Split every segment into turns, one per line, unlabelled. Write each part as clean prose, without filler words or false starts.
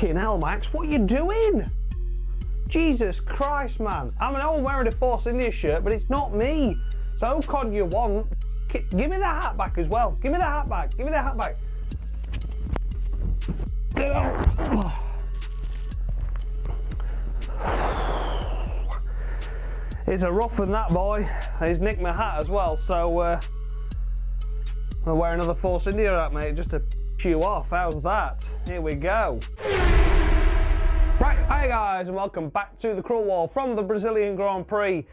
Fucking hell, Max, what are you doing? Jesus Christ, man. I mean, I'm wearing a Force India shirt, but it's not me. So Ocon you want. Give me the hat back as well. Give me the hat back. Give me the hat back. It's a rough one, that boy. He's nicked my hat as well, so I'll wear another Force India hat, mate, just to chew off. How's that? Here we go. Right, hi guys, and welcome back to the crawl wall from the Brazilian Grand Prix.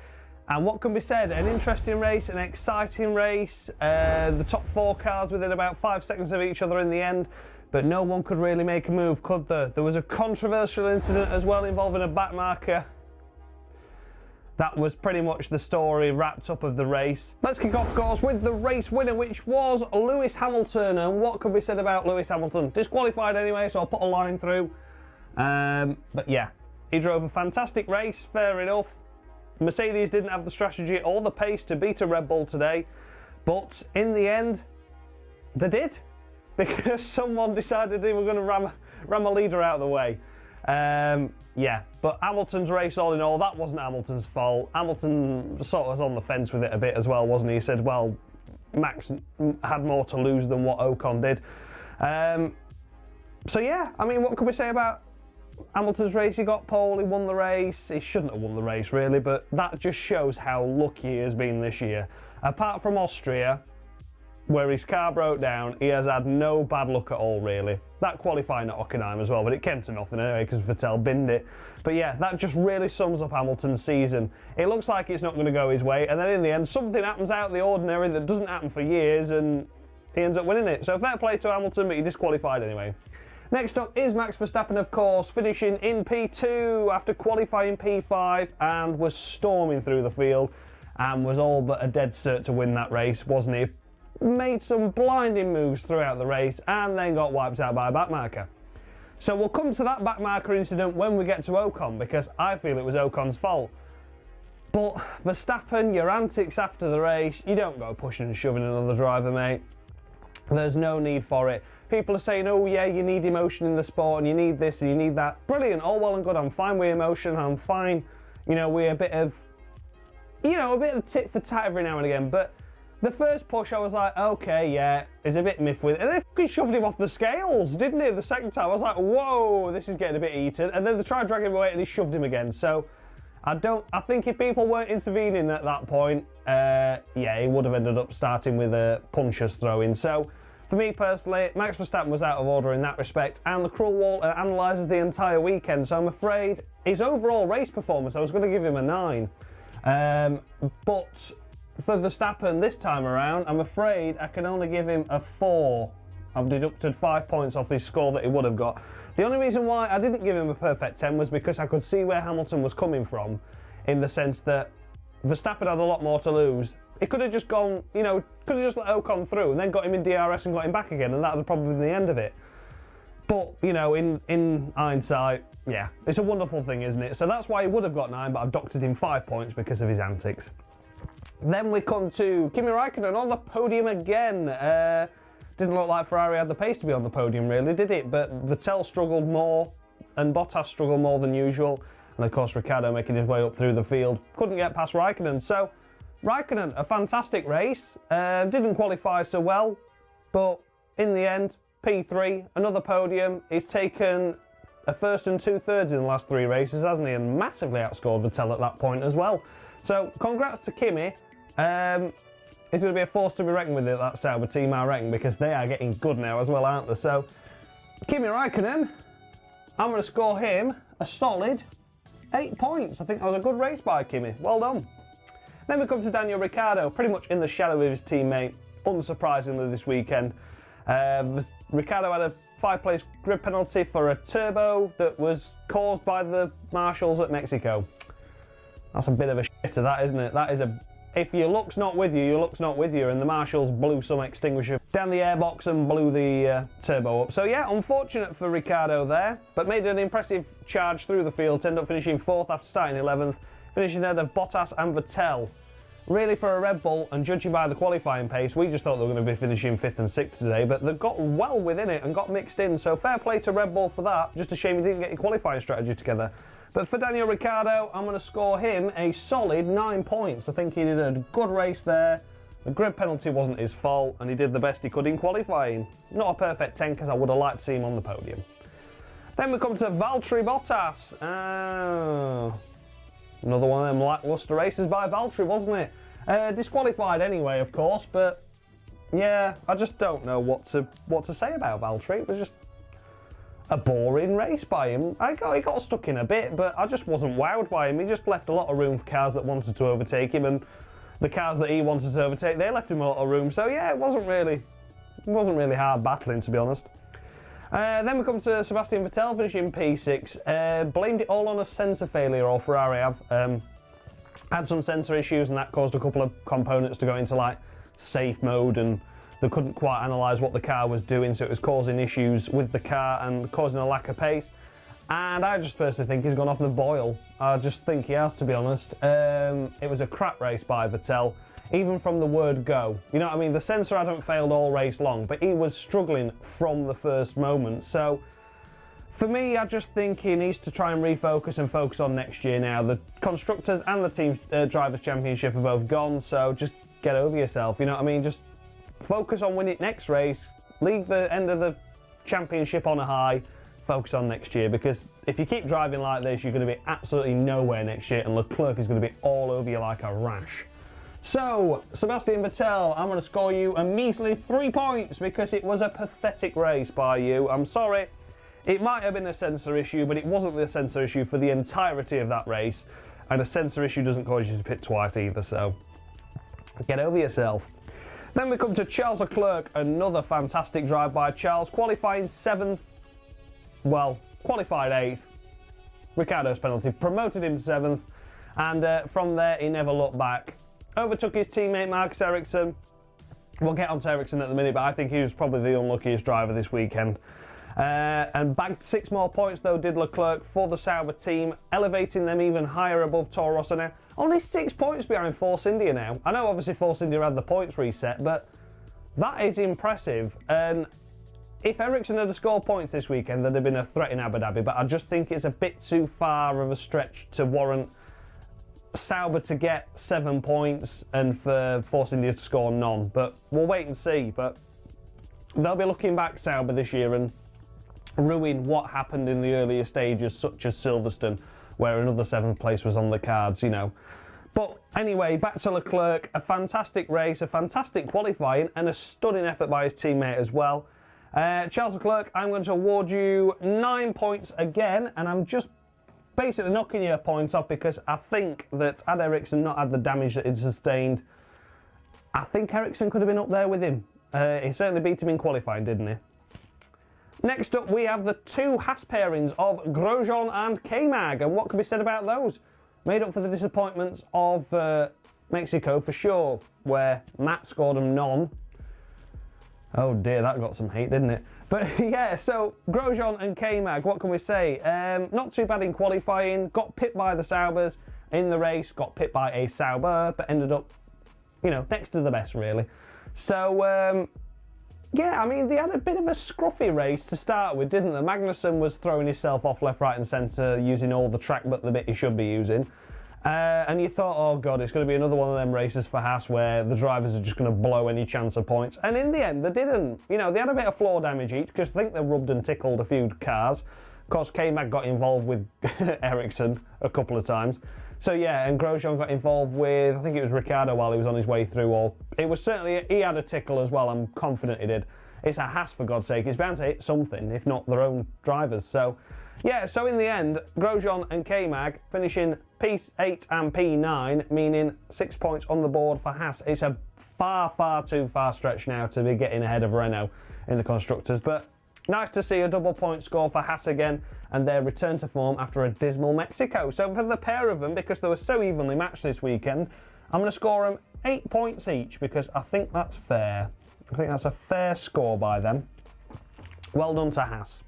And what can be said? An interesting race, an exciting race. The top four cars within about 5 seconds of each other in the end, but no one could really make a move, could there? There was a controversial incident as well involving a back marker. That was pretty much the story wrapped up of the race. Let's kick off, of course, with the race winner, which was Lewis Hamilton. And what could be said about Lewis Hamilton? Disqualified anyway, so I'll put a line through. But yeah, he drove a fantastic race, fair enough. Mercedes didn't have the strategy or the pace to beat a Red Bull today, but in the end, they did, because someone decided they were going to ram a leader out of the way. Yeah, but Hamilton's race, all in all, that wasn't Hamilton's fault. Hamilton sort of was on the fence with it a bit as well, wasn't he? He said, well, Max had more to lose than what Ocon did. So yeah, I mean, what can we say about Hamilton's race? He got pole, he won the race. He shouldn't have won the race, really, but that just shows how lucky he has been this year. Apart from Austria, where his car broke down, he has had no bad luck at all, really. That qualifying at Hockenheim as well, but it came to nothing anyway because Vettel binned it. But yeah, that just really sums up Hamilton's season. It looks like it's not going to go his way, and then in the end, something happens out of the ordinary that doesn't happen for years, and he ends up winning it. So fair play to Hamilton, but he disqualified anyway. Next up is Max Verstappen, of course, finishing in P2 after qualifying P5 and was storming through the field and was all but a dead cert to win that race, wasn't he? Made some blinding moves throughout the race and then got wiped out by a backmarker. So we'll come to that backmarker incident when we get to Ocon, because I feel it was Ocon's fault. But Verstappen, your antics after the race, you don't go pushing and shoving another driver, mate. There's no need for it. People are saying, oh yeah, you need emotion in the sport and you need this and you need that. Brilliant, all well and good. I'm fine with emotion. I'm fine, you know, with a bit of tit for tat every now and again. But the first push, I was like, okay, yeah, he's a bit miffed with it. And they fucking shoved him off the scales, didn't he? The second time, I was like, whoa, this is getting a bit heated. And then they tried dragging him away and he shoved him again. So I think if people weren't intervening at that point, yeah, he would have ended up starting with a puncher's throw-in. So for me personally, Max Verstappen was out of order in that respect, and the crawl wall analyses the entire weekend. So I'm afraid his overall race performance, I was going to give him a 9. But for Verstappen this time around, I'm afraid I can only give him a 4. I've deducted 5 points off his score that he would have got. The only reason why I didn't give him a perfect 10 was because I could see where Hamilton was coming from, in the sense that Verstappen had a lot more to lose. He could have just gone, you know, could have just let Ocon through and then got him in DRS and got him back again, and that would have probably been the end of it. But, you know, in hindsight, yeah, it's a wonderful thing, isn't it? So that's why he would have got 9, but I've doctored him 5 points because of his antics. Then we come to Kimi Räikkönen on the podium again. Didn't look like Ferrari had the pace to be on the podium, really, did it? But Vettel struggled more and Bottas struggled more than usual. And of course, Ricciardo making his way up through the field. Couldn't get past Räikkönen. So Räikkönen, a fantastic race. Didn't qualify so well, but in the end, P3, another podium. He's taken a first and 2/3 in the last 3 races, hasn't he? And massively outscored Vettel at that point as well. So congrats to Kimi. He's going to be a force to be reckoned with at that Sauber team, I reckon, because they are getting good now as well, aren't they? So Kimi Räikkönen, I'm going to score him a solid 8 points. I think that was a good race by Kimi. Well done. Then we come to Daniel Ricciardo, pretty much in the shadow of his teammate, unsurprisingly this weekend. Ricciardo had a 5-place grid penalty for a turbo that was caused by the marshals at Mexico. That's a bit of a shitter, that, isn't it? That is a... If your luck's not with you, your luck's not with you, and the marshals blew some extinguisher down the airbox and blew the turbo up. So yeah, unfortunate for Ricciardo there, but made an impressive charge through the field to end up finishing 4th after starting 11th, finishing ahead of Bottas and Vettel. really for a Red Bull, and judging by the qualifying pace, we just thought they were going to be finishing 5th and 6th today, but they got well within it and got mixed in, so fair play to Red Bull for that. Just a shame he didn't get your qualifying strategy together. But for Daniel Ricciardo, I'm going to score him a solid 9 points. I think he did a good race there. The grid penalty wasn't his fault, and he did the best he could in qualifying. Not a perfect 10, because I would have liked to see him on the podium. Then we come to Valtteri Bottas. Another one of them lacklustre races by Valtteri, wasn't it? Disqualified anyway, of course, but yeah, I just don't know what to say about Valtteri. It was just a boring race by him. He got stuck in a bit, but I just wasn't wowed by him. He just left a lot of room for cars that wanted to overtake him, and the cars that he wanted to overtake, they left him a lot of room. So yeah, it wasn't really hard battling, to be honest. Then we come to Sebastian Vettel finishing P6. Blamed it all on a sensor failure, or Ferrari have. Had some sensor issues, and that caused a couple of components to go into like safe mode, and they couldn't quite analyse what the car was doing, so it was causing issues with the car and causing a lack of pace. And I just personally think he's gone off the boil. I just think he has, to be honest. It was a crap race by Vettel, even from the word go. You know what I mean? The sensor hadn't failed all race long, but he was struggling from the first moment. So for me, I just think he needs to try and refocus and focus on next year now. The Constructors and the Team Drivers' Championship are both gone, so just get over yourself. You know what I mean? Just focus on winning next race, leave the end of the championship on a high, focus on next year, because if you keep driving like this, you're going to be absolutely nowhere next year, and Leclerc is going to be all over you like a rash. So, Sebastian Vettel, I'm going to score you a measly 3 points because it was a pathetic race by you. I'm sorry. It might have been a sensor issue, but it wasn't the sensor issue for the entirety of that race. And a sensor issue doesn't cause you to pit twice either, so get over yourself. Then we come to Charles Leclerc, another fantastic drive by Charles, qualifying 7th, well, qualified 8th. Ricciardo's penalty promoted him to 7th, and from there he never looked back. Overtook his teammate Marcus Ericsson. We'll get on to Ericsson at the minute, but I think he was probably the unluckiest driver this weekend. And bagged 6 more points, though, did Leclerc for the Sauber team, elevating them even higher above Toro Rosso now. Only 6 points behind Force India now. I know, obviously, Force India had the points reset, but that is impressive. And if Ericsson had scored points this weekend, there'd have been a threat in Abu Dhabi, but I just think it's a bit too far of a stretch to warrant Sauber to get 7 points and for Force India to score none. But we'll wait and see. But they'll be looking back, Sauber, this year and ruin what happened in the earlier stages, such as Silverstone, where another 7th place was on the cards, you know. But anyway, back to Leclerc. A fantastic race, a fantastic qualifying, and a stunning effort by his teammate as well. Charles Leclerc, I'm going to award you 9 points again, and I'm just basically knocking your points off because I think that had Ericsson not had the damage that he'd sustained, I think Ericsson could have been up there with him. He certainly beat him in qualifying, didn't he? Next up, we have the 2 Haas pairings of Grosjean and K-Mag, and what can be said about those? Made up for the disappointments of Mexico, for sure, where Matt scored them none. Oh dear, that got some hate, didn't it? But yeah, so Grosjean and K-Mag, what can we say? Not too bad in qualifying, got pipped by the Saubers in the race, got pipped by a Sauber, but ended up, you know, next to the best, really. So, yeah, I mean, they had a bit of a scruffy race to start with, didn't they? Magnussen was throwing himself off left, right and centre, using all the track but the bit he should be using. And you thought, oh God, it's going to be another one of them races for Haas where the drivers are just going to blow any chance of points. And in the end, they didn't. You know, they had a bit of floor damage each, because I think they rubbed and tickled a few cars. Of course, K-Mag got involved with Ericsson a couple of times. So yeah, and Grosjean got involved with, I think it was Ricciardo while he was on his way through, or it was certainly, he had a tickle as well, I'm confident he did. It's a Haas, for God's sake, it's bound to hit something, if not their own drivers. So yeah, so in the end, Grosjean and K-Mag finishing P8 and P9, meaning 6 points on the board for Haas. It's a far, far too far stretch now to be getting ahead of Renault in the Constructors, but nice to see a double point score for Haas again and their return to form after a dismal Mexico. So for the pair of them, because they were so evenly matched this weekend, I'm going to score them 8 points each because I think that's fair. I think that's a fair score by them. Well done to Haas.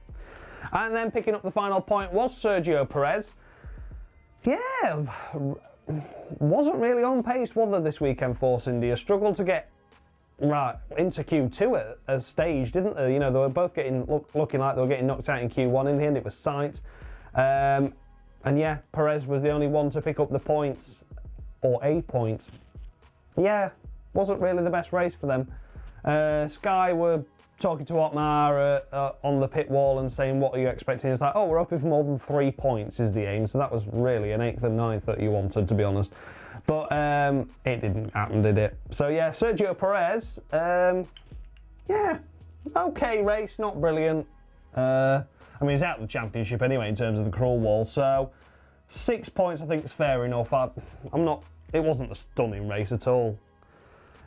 And then picking up the final point was Sergio Perez. Yeah, wasn't really on pace, was they, this weekend, Force India? Struggled to get right into Q2 at a stage, didn't they? You know, they were both looking like they were getting knocked out in Q1. In the end, it was Sainz. And yeah, Perez was the only one to pick up the points, or a point. Yeah, wasn't really the best race for them. Sky were talking to Otmar on the pit wall and saying, what are you expecting? It's like, oh, we're hoping for more than 3 points is the aim. So that was really an 8th and 9th that you wanted, to be honest. But it didn't happen, did it? So yeah, Sergio Perez, yeah, okay race, not brilliant. I mean, he's out of the championship anyway in terms of the crawl wall, so 6 points I think is fair enough. It wasn't a stunning race at all.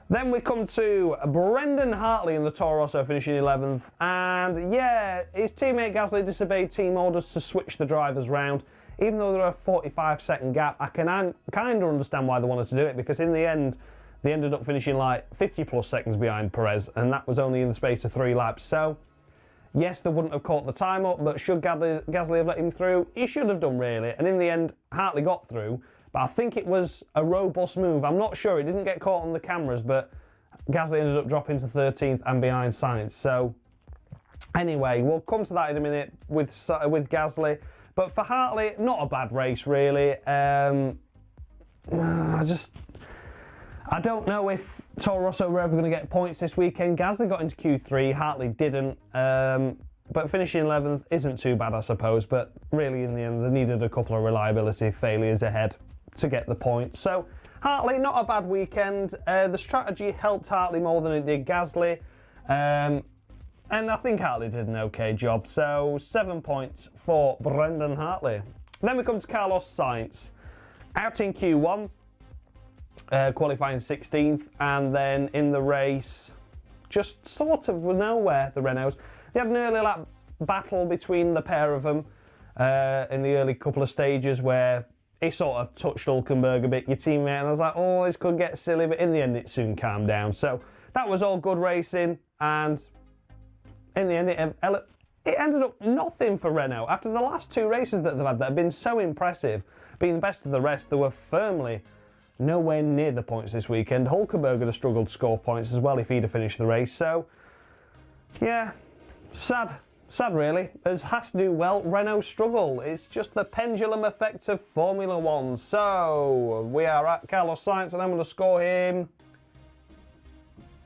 Then we come to Brendan Hartley in the Toro Rosso finishing 11th, and yeah, his teammate Gasly disobeyed team orders to switch the drivers round. Even though there are a 45-second gap, I can kind of understand why they wanted to do it, because in the end, they ended up finishing like 50 plus seconds behind Perez, and that was only in the space of 3 laps. So yes, they wouldn't have caught the time up, but should Gasly have let him through? He should have done, really. And in the end, Hartley got through, but I think it was a robust move. I'm not sure. It didn't get caught on the cameras, but Gasly ended up dropping to 13th and behind Sainz. So anyway, we'll come to that in a minute with Gasly. But for Hartley, not a bad race, really. I don't know if Toro Rosso were ever going to get points this weekend. Gasly got into Q3, Hartley didn't. But finishing 11th isn't too bad, I suppose. But really, in the end, they needed a couple of reliability failures ahead to get the point. So Hartley, not a bad weekend. The strategy helped Hartley more than it did Gasly. And I think Hartley did an okay job. So 7 points for Brendan Hartley. Then we come to Carlos Sainz. Out in Q1. Qualifying 16th, and then in the race, just sort of nowhere, the Renaults. They had an early lap battle between the pair of them in the early couple of stages where he sort of touched Hülkenberg a bit, your teammate, and I was like, oh, this could get silly, but in the end it soon calmed down. So that was all good racing, and in the end it ended up nothing for Renault. After the last 2 races that they've had that have been so impressive, being the best of the rest, they were firmly nowhere near the points this weekend. Hülkenberg would have struggled to score points as well if he'd have finished the race. So, yeah, sad really. As Haas do well, Renault struggle. It's just the pendulum effect of Formula One. So, we are at Carlos Sainz, and I'm going to score him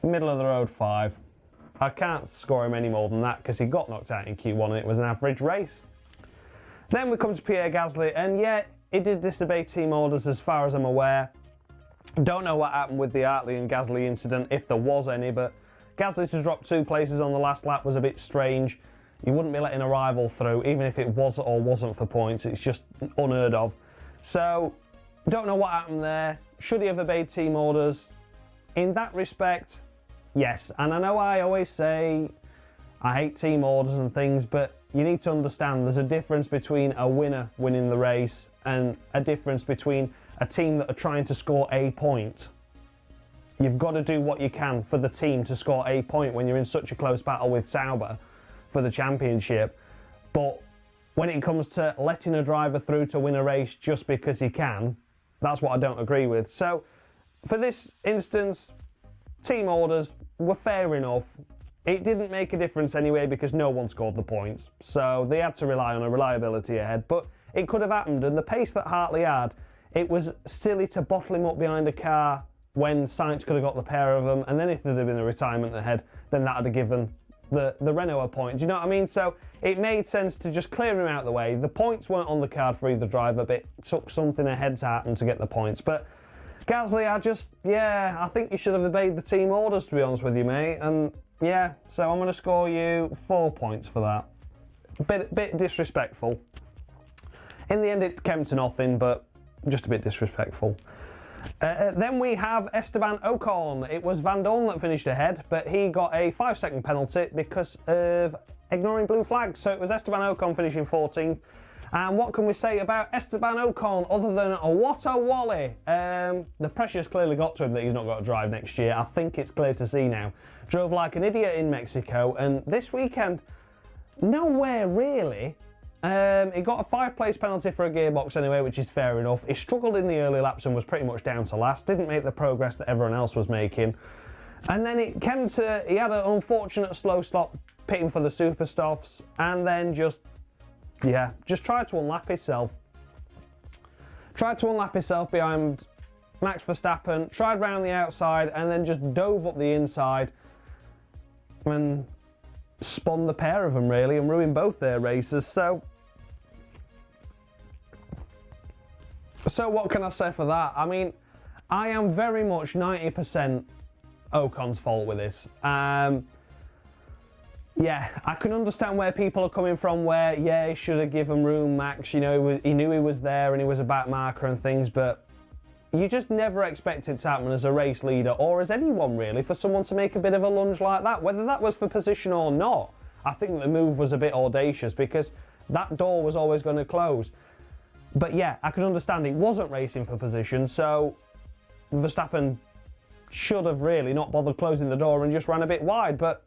middle of the road 5. I can't score him any more than that because he got knocked out in Q1 and it was an average race. Then we come to Pierre Gasly, and yeah, he did disobey team orders as far as I'm aware. Don't know what happened with the Hartley and Gasly incident, if there was any, but Gasly to drop 2 places on the last lap was a bit strange. You wouldn't be letting a rival through, even if it was or wasn't for points. It's just unheard of. So, don't know what happened there. Should he have obeyed team orders? In that respect, yes. And I know I always say I hate team orders and things, but you need to understand there's a difference between a winner winning the race and a difference between a team that are trying to score a point. You've got to do what you can for the team to score a point when you're in such a close battle with Sauber for the championship. But when it comes to letting a driver through to win a race just because he can, that's what I don't agree with. So for this instance, team orders were fair enough. It didn't make a difference anyway because no one scored the points. So they had to rely on a reliability ahead. But it could have happened, and the pace that Hartley had, it was silly to bottle him up behind a car when Sainz could have got the pair of them, and then if there'd have been a retirement ahead, then that would have given the Renault a point. Do you know what I mean? So it made sense to just clear him out of the way. The points weren't on the card for either driver, but it took something ahead to happen to get the points. But Gasly, I think you should have obeyed the team orders, to be honest with you, mate. And yeah, so I'm going to score you 4 points for that. Bit disrespectful. In the end, it came to nothing, but just a bit disrespectful. Then we have Esteban Ocon. It was Van Dorn that finished ahead, but he got a 5-second penalty because of ignoring blue flags. So it was Esteban Ocon finishing 14th. And what can we say about Esteban Ocon other than what a wally? The pressure's clearly got to him that he's not got to drive next year. I think it's clear to see now. Drove like an idiot in Mexico, and this weekend, nowhere really He got a 5-place penalty for a gearbox anyway, which is fair enough. He struggled in the early laps and was pretty much down to last. Didn't make the progress that everyone else was making. And then it came to, he had an unfortunate slow stop pitting for the super softs, and then just tried to unlap himself. Tried to unlap himself behind Max Verstappen, tried round the outside, and then just dove up the inside and spun the pair of them really and ruined both their races. So what can I say for that? I mean, I am very much 90% Ocon's fault with this. Yeah, I can understand where people are coming from, where, yeah, he should have given room, Max, you know, he knew he was there and he was a back marker and things, but you just never expect it to happen as a race leader, or as anyone really, for someone to make a bit of a lunge like that, whether that was for position or not. I think the move was a bit audacious because that door was always going to close. But yeah, I can understand he wasn't racing for position, so Verstappen should have really not bothered closing the door and just ran a bit wide, but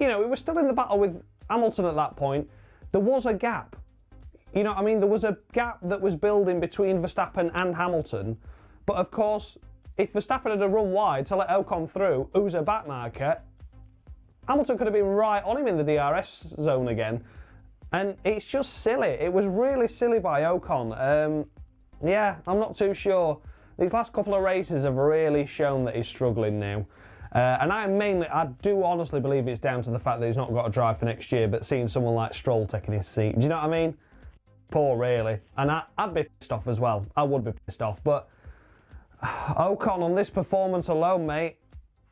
you know, he was still in the battle with Hamilton at that point. There was a gap. You know what I mean? There was a gap that was building between Verstappen and Hamilton. But of course, if Verstappen had run wide to let Ocon through, who's a back marker, Hamilton could have been right on him in the DRS zone again. And it's just silly. It was really silly by Ocon. Yeah, I'm not too sure. These last couple of races have really shown that he's struggling now. And I do honestly believe it's down to the fact that he's not got a drive for next year, but seeing someone like Stroll taking his seat, do you know what I mean? Poor, really. And I'd be pissed off as well. I would be pissed off. But Ocon, on this performance alone, mate,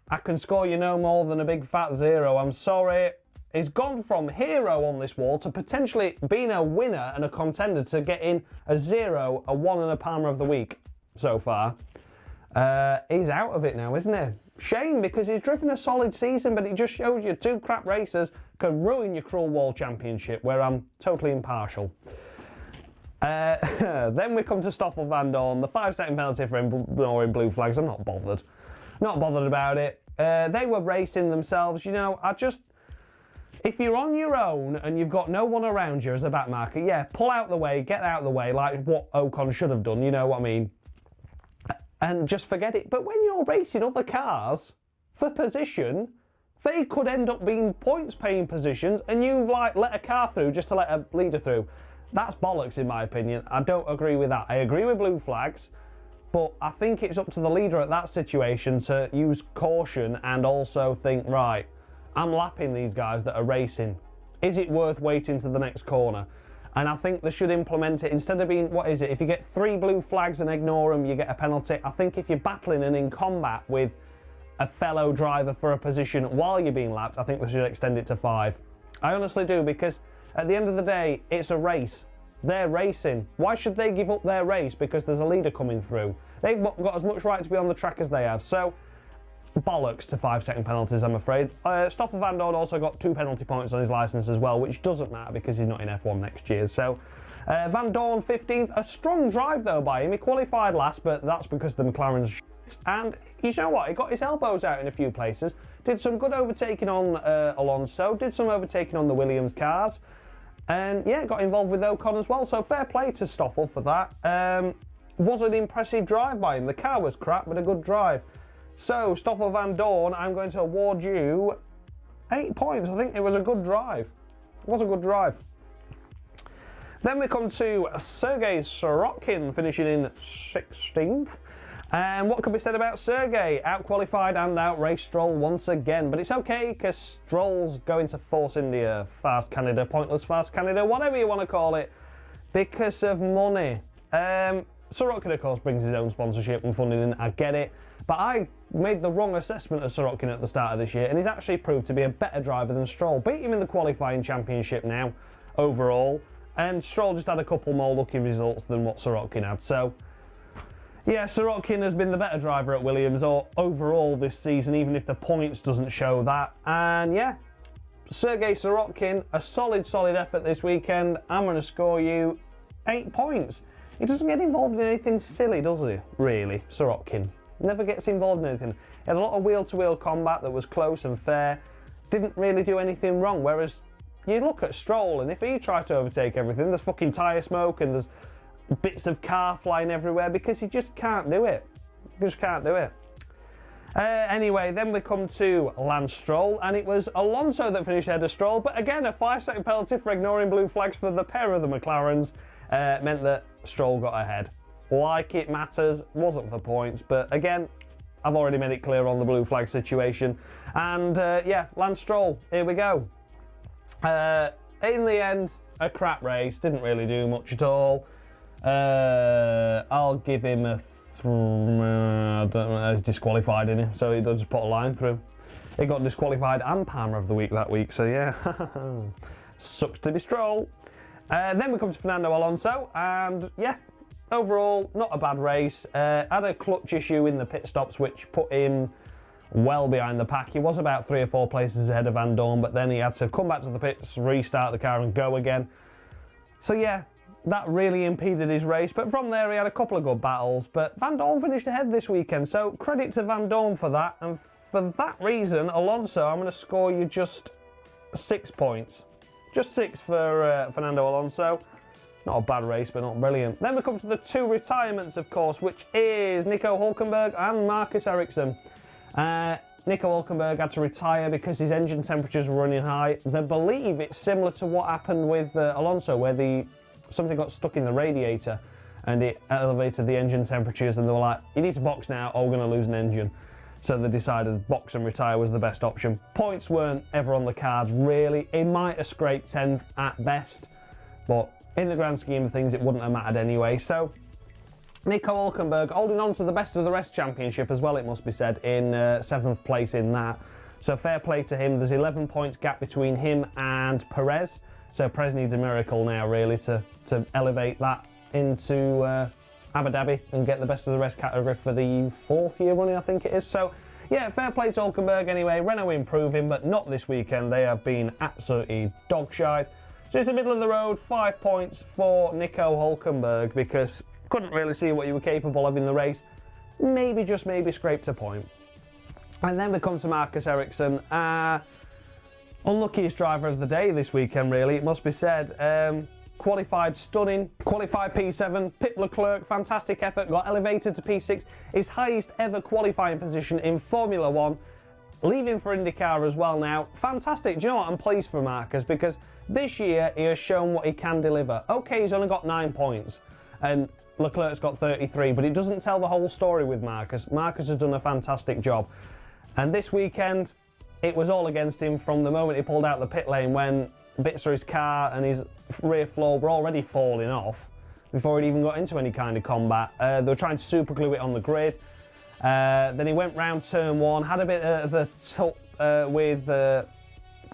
I can score you no more than a big fat 0. I'm sorry. He's gone from hero on this wall to potentially being a winner and a contender to getting a 0, a 1 and a Palmer of the week so far. He's out of it now, isn't he? Shame, because he's driven a solid season, but it just shows you 2 crap races can ruin your Cruel Wall Championship, where I'm totally impartial. Then we come to Stoffel Van Dorn, the 5-second penalty for ignoring blue flags. I'm not bothered. Not bothered about it. They were racing themselves, you know. If you're on your own and you've got no one around you as a back marker, yeah, pull out the way, get out the way, like what Ocon should have done, you know what I mean? And just forget it. But when you're racing other cars for position, they could end up being points-paying positions, and you've like let a car through just to let a leader through. That's bollocks, in my opinion. I don't agree with that. I agree with blue flags, but I think it's up to the leader at that situation to use caution and also think, right, I'm lapping these guys that are racing. Is it worth waiting to the next corner? And I think they should implement it. Instead of being, what is it, if you get 3 blue flags and ignore them, you get a penalty. I think if you're battling and in combat with a fellow driver for a position while you're being lapped, I think they should extend it to 5. I honestly do, because at the end of the day, it's a race. They're racing. Why should they give up their race because there's a leader coming through? They've got as much right to be on the track as they have. So, bollocks to 5-second penalties, I'm afraid. Stoffel Van Dorn also got 2 penalty points on his licence as well, which doesn't matter because he's not in F1 next year. So, Van Dorn 15th. A strong drive, though, by him. He qualified last, but that's because the McLaren's shit. And you know what? He got his elbows out in a few places. Did some good overtaking on Alonso. Did some overtaking on the Williams cars. And, yeah, got involved with Ocon as well. So, fair play to Stoffel for that. Was an impressive drive by him. The car was crap, but a good drive. So, Stoffel Van Dorn, I'm going to award you 8 points. I think it was a good drive. It was a good drive. Then we come to Sergei Sorokin finishing in 16th. And what can be said about Sergei? Out-qualified and out-raced Stroll once again. But it's okay, because Stroll's going to Force India, Fast Canada, Pointless Fast Canada, whatever you want to call it, because of money. Sorokin, of course, brings his own sponsorship and funding in. I get it. But I made the wrong assessment of Sorokin at the start of this year, and he's actually proved to be a better driver than Stroll. Beat him in the qualifying championship now, overall, and Stroll just had a couple more lucky results than what Sorokin had. So, yeah, Sorokin has been the better driver at Williams or overall this season, even if the points doesn't show that. And yeah, Sergei Sorokin, a solid effort this weekend. I'm going to score you 8 points. He doesn't get involved in anything silly, does he? Really, Sorokin. Never gets involved in anything. He had a lot of wheel-to-wheel combat that was close and fair. Didn't really do anything wrong, whereas you look at Stroll, and if he tries to overtake everything, there's fucking tyre smoke and there's bits of car flying everywhere because he just can't do it. He just can't do it. Anyway, then we come to Lance Stroll, and it was Alonso that finished ahead of Stroll, but again, a 5-second penalty for ignoring blue flags for the pair of the McLarens meant that Stroll got ahead. Like it matters, wasn't for points, but again, I've already made it clear on the blue flag situation. And yeah, Lance Stroll, here we go. In the end, a crap race, didn't really do much at all. I'll give him a I don't know, he's disqualified in it, so he does just put a line through. He got disqualified and Palmer of the week that week, so yeah, sucks to be Stroll. Then we come to Fernando Alonso, and yeah, overall, not a bad race. Had a clutch issue in the pit stops, which put him well behind the pack. He was about 3 or 4 places ahead of Van Dorn, but then he had to come back to the pits, restart the car and go again. So yeah, that really impeded his race, but from there he had a couple of good battles, but Van Dorn finished ahead this weekend, so credit to Van Dorn for that, and for that reason, Alonso, I'm going to score you just 6 points. Just 6 for Fernando Alonso. Not a bad race, but not brilliant. Then we come to the 2 retirements, of course, which is Nico Hülkenberg and Marcus Ericsson. Nico Hülkenberg had to retire because his engine temperatures were running high. They believe it's similar to what happened with Alonso, where something got stuck in the radiator and it elevated the engine temperatures, and they were like, you need to box now or we're going to lose an engine. So they decided box and retire was the best option. Points weren't ever on the cards, really. It might have scraped 10th at best, but in the grand scheme of things, it wouldn't have mattered anyway. So Nico Hülkenberg holding on to the best of the rest championship as well, it must be said, in 7th place in that. So fair play to him. There's 11 points gap between him and Perez. So Perez needs a miracle now, really, to elevate that into Abu Dhabi and get the best of the rest category for the 4th year running, I think it is. So yeah, fair play to Hülkenberg anyway. Renault improving, but not this weekend. They have been absolutely dog shite. So it's the middle of the road, 5 points for Nico Hülkenberg, because couldn't really see what you were capable of in the race. Maybe, just maybe, scraped a point. And then we come to Marcus Ericsson. Unluckiest driver of the day this weekend, really, it must be said. Qualified stunning, qualified P7, pit Leclerc, fantastic effort, got elevated to P6, his highest ever qualifying position in Formula 1, leaving for IndyCar as well now. Fantastic. Do you know what? I'm pleased for Marcus, because this year he has shown what he can deliver. Okay, he's only got 9 points, and Leclerc's got 33, but it doesn't tell the whole story with Marcus. Marcus has done a fantastic job. And this weekend, it was all against him from the moment he pulled out the pit lane, when bits of his car and his rear floor were already falling off before he'd even got into any kind of combat. They were trying to super glue it on the grid. Then he went round turn 1, had a bit of a tilt with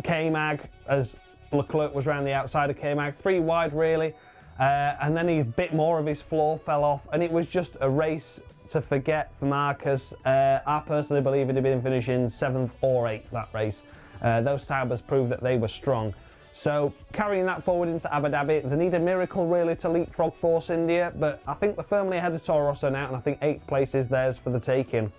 K-Mag as Leclerc was round the outside of K-Mag, 3 wide really. And then a bit more of his floor fell off, and it was just a race to forget for Marcus. I personally believe he'd have been finishing 7th or 8th that race. Those Saubers proved that they were strong. So carrying that forward into Abu Dhabi, they need a miracle really to leapfrog Force India, but I think they're firmly ahead of Toro Rosso now, and I think 8th place is theirs for the taking.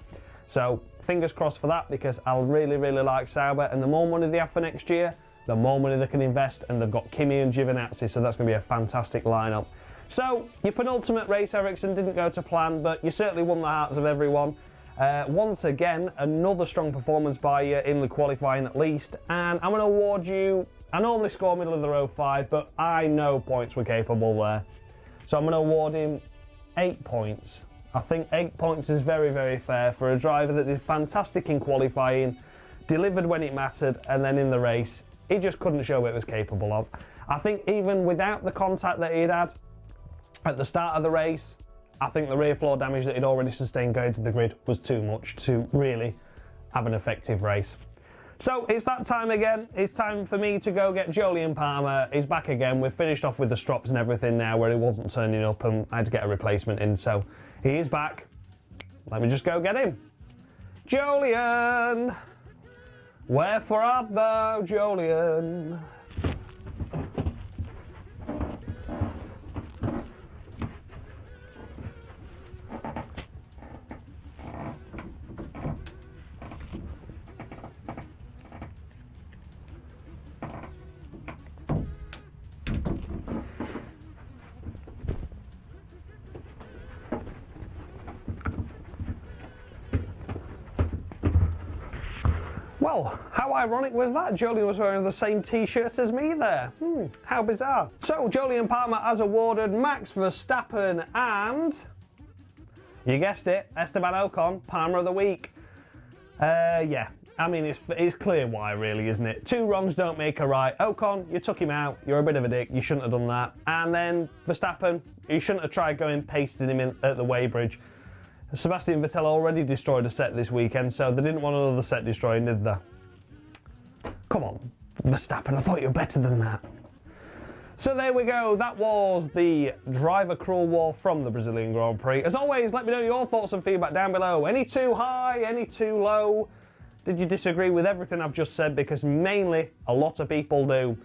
So fingers crossed for that, because I really, really like Sauber, and the more money they have for next year, the more money they can invest, and they've got Kimi and Giovinazzi, so that's going to be a fantastic lineup. So your penultimate race, Ericsson, didn't go to plan, but you certainly won the hearts of everyone. Once again, another strong performance by you in the qualifying at least, and I'm going to award you, I normally score middle of the row 5, but I know points were capable there. So I'm going to award him 8 points. I think 8 points is very, very fair for a driver that did fantastic in qualifying, delivered when it mattered, and then in the race, he just couldn't show what it was capable of. I think even without the contact that he'd had at the start of the race, I think the rear floor damage that he'd already sustained going to the grid was too much to really have an effective race. So it's that time again. It's time for me to go get Jolyon Palmer. He's back again. We've finished off with the strops and everything now, where he wasn't turning up, and I had to get a replacement in. So he is back. Let me just go get him. Jolyon! Wherefore art thou, Jolyon? Well, how ironic was that? Jolyon was wearing the same t-shirt as me there. How bizarre. So, Jolyon Palmer has awarded Max Verstappen and, you guessed it, Esteban Ocon, Palmer of the Week. Yeah, I mean, it's clear why, really, isn't it? Two wrongs don't make a right. Ocon, you took him out. You're a bit of a dick. You shouldn't have done that. And then Verstappen, you shouldn't have tried going pasting him in at the weighbridge. Sebastian Vettel already destroyed a set this weekend, so they didn't want another set destroying, did they? Come on, Verstappen, I thought you were better than that. So there we go, that was the driver cruel war from the Brazilian Grand Prix. As always, let me know your thoughts and feedback down below. Any too high, any too low? Did you disagree with everything I've just said? Because mainly, a lot of people do.